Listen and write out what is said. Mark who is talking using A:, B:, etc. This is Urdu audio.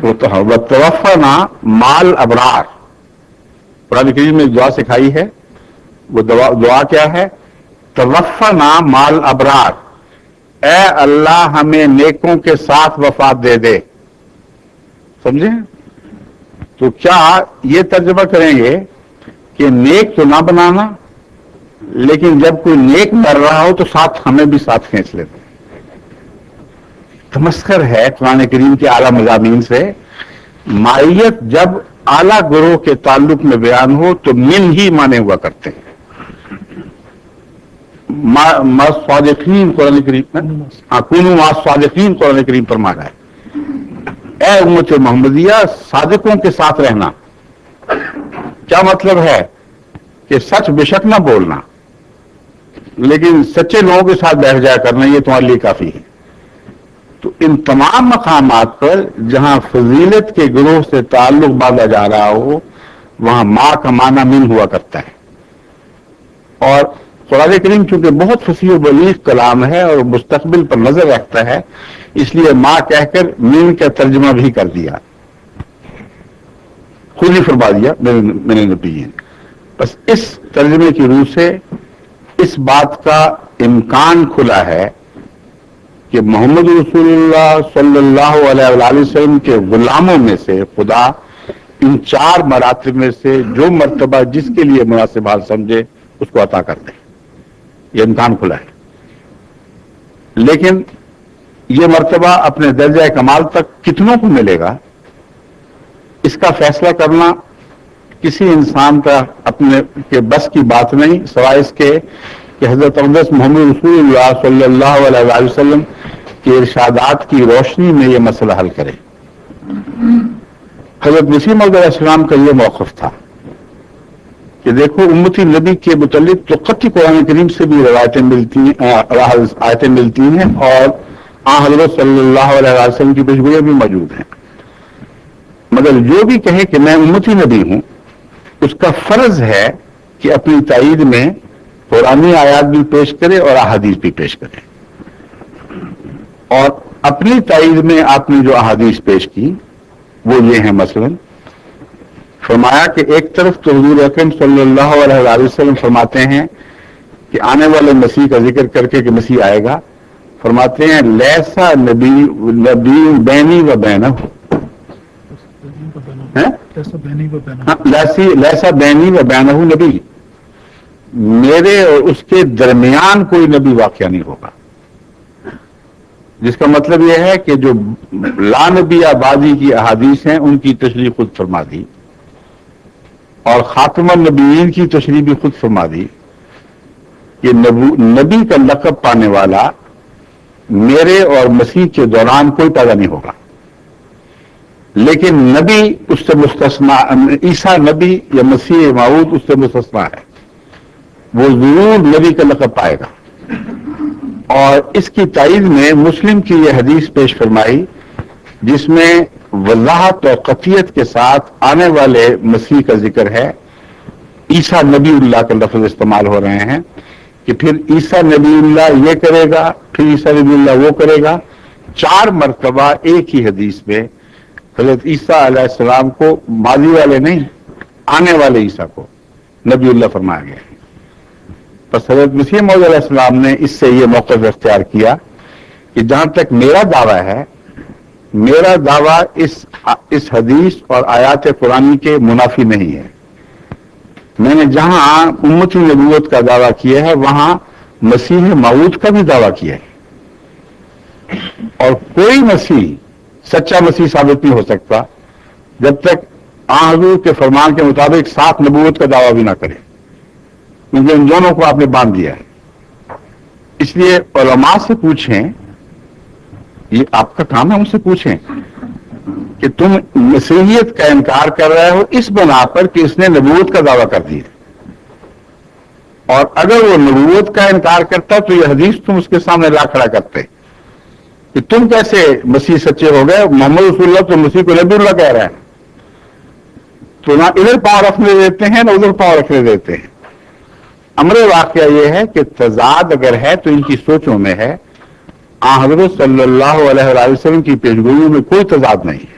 A: وہ تو توفنا مال ابرار، قرآن کریم میں دعا سکھائی ہے، وہ دعا کیا ہے؟ توفنا مال ابرار، اے اللہ ہمیں نیکوں کے ساتھ وفات دے دے. سمجھے؟ تو کیا یہ ترجمہ کریں گے کہ نیک تو نہ بنانا، لیکن جب کوئی نیک مر رہا ہو تو ساتھ ہمیں بھی ساتھ کھینچ لیتے؟ تمسخر ہے قرآن کریم کے اعلیٰ مضامین سے. مائیت جب اعلیٰ گروہ کے تعلق میں بیان ہو تو من ہی مانے ہوا کرتے ہیں. صادقین قرآن کریم کونوا مع صادقین قرآن کریم فرمایا ہے. اے امت محمدیہ صادقوں کے ساتھ رہنا. کیا مطلب ہے؟ کہ سچ بے شک نہ بولنا، لیکن سچے لوگوں کے ساتھ بیٹھ جایا کرنا، یہ تمہارے لیے کافی ہے. تو ان تمام مقامات پر جہاں فضیلت کے گروہ سے تعلق باندھا جا رہا ہو وہاں ماں کا معنی من ہوا کرتا ہے. اور قرآن کریم چونکہ بہت فصیح و بلیغ کلام ہے اور مستقبل پر نظر رکھتا ہے، اس لیے ماں کہہ کر من کا ترجمہ بھی کر دیا، خود ہی فرما دیا میں نے نبی. بس اس ترجمے کی روح سے اس بات کا امکان کھلا ہے کہ محمد رسول اللہ صلی اللہ علیہ وآلہ وسلم کے غلاموں میں سے خدا ان 4 مراتب میں سے جو مرتبہ جس کے لیے مناسب حال سمجھے اس کو عطا کر دیں. یہ امکان کھلا ہے. لیکن یہ مرتبہ اپنے درجہ کمال تک کتنوں کو ملے گا، اس کا فیصلہ کرنا کسی انسان کا اپنے کے بس کی بات نہیں، سوائے اس کے کہ حضرت اقدس محمد رسول اللہ صلی اللہ علیہ وآلہ وسلم کے ارشادات کی روشنی میں یہ مسئلہ حل کرے. حضرت مسیح موعود علیہ السلام کا یہ موقف تھا کہ دیکھو امتی نبی کے متعلق تو قطعی قرآن کریم سے بھی روایتیں ملتی ہیں، آیتیں ملتی ہیں، اور حضرت صلی اللہ علیہ وسلم کی پیشگوئیاں بھی موجود ہیں. مگر جو بھی کہے کہ میں امتی نبی ہوں، اس کا فرض ہے کہ اپنی تائید میں قرآنی آیات بھی پیش کرے اور احادیث بھی پیش کرے. اور اپنی تائید میں آپ نے جو احادیث پیش کی وہ یہ ہیں. مثلا فرمایا کہ ایک طرف تو حضور اکرم صلی اللہ علیہ وسلم فرماتے ہیں کہ آنے والے مسیح کا ذکر کر کے کہ مسیح آئے گا، فرماتے ہیں لیسا نبی بینی و بینہ، لیسا بینی و بینہ نبی، میرے اور اس کے درمیان کوئی نبی واقعہ نہیں ہوگا. جس کا مطلب یہ ہے کہ جو لا نبی آبادی کی احادیث ہیں ان کی تشریح خود فرما دی، اور خاتم النبیین کی تشریح بھی خود فرما دی کہ نبی کا لقب پانے والا میرے اور مسیح کے دوران کوئی پیدا نہیں ہوگا. لیکن نبی اس سے مستثنا، عیسیٰ نبی یا مسیح موعود اس سے مستثنا ہے، وہ ضرور نبی کا لقب پائے گا. اور اس کی تائید میں مسلم کی یہ حدیث پیش فرمائی جس میں وضاحت اور قطعیت کے ساتھ آنے والے مسیح کا ذکر ہے. عیسیٰ نبی اللہ کا لفظ استعمال ہو رہے ہیں کہ پھر عیسیٰ نبی اللہ یہ کرے گا، پھر عیسیٰ نبی اللہ وہ کرے گا. 4 مرتبہ ایک ہی حدیث میں حضرت عیسیٰ علیہ السلام کو ماضی والے نہیں، آنے والے عیسیٰ کو نبی اللہ فرمایا گیا. بس حضرت مسیح موعود علیہ السلام نے اس سے یہ موقف اختیار کیا کہ جہاں تک میرا دعویٰ ہے، میرا دعویٰ اس حدیث اور آیات قرآنی کے منافی نہیں ہے. میں نے جہاں امتی نبوت کا دعویٰ کیا ہے وہاں مسیح موعود کا بھی دعویٰ کیا ہے. اور کوئی مسیح سچا مسیح ثابت نہیں ہو سکتا جب تک حضور کے فرمان کے مطابق ساتھ نبوت کا دعویٰ بھی نہ کرے، کیونکہ ان دونوں کو آپ نے باندھ دیا ہے. اس لیے علماء سے پوچھیں، یہ آپ کا کام ہے، ان سے پوچھیں کہ تم مسیحیت کا انکار کر رہے ہو اس بنا پر کہ اس نے نبوت کا دعویٰ کر دیا، اور اگر وہ نبوت کا انکار کرتا تو یہ حدیث تم اس کے سامنے لا کھڑا کرتے کہ تم کیسے مسیح سچے ہو گئے، محمد رسول اللہ تو مسیح کو نبی اللہ کہہ رہا ہے. تو نہ ادھر پاؤں رکھنے دیتے ہیں نہ ادھر پاؤں رکھنے دیتے ہیں. امر واقعہ یہ ہے کہ تضاد اگر ہے تو ان کی سوچوں میں ہے. حضرت صلی اللہ علیہ وسلم کی پیشگوئیوں میں کوئی تضاد نہیں ہے.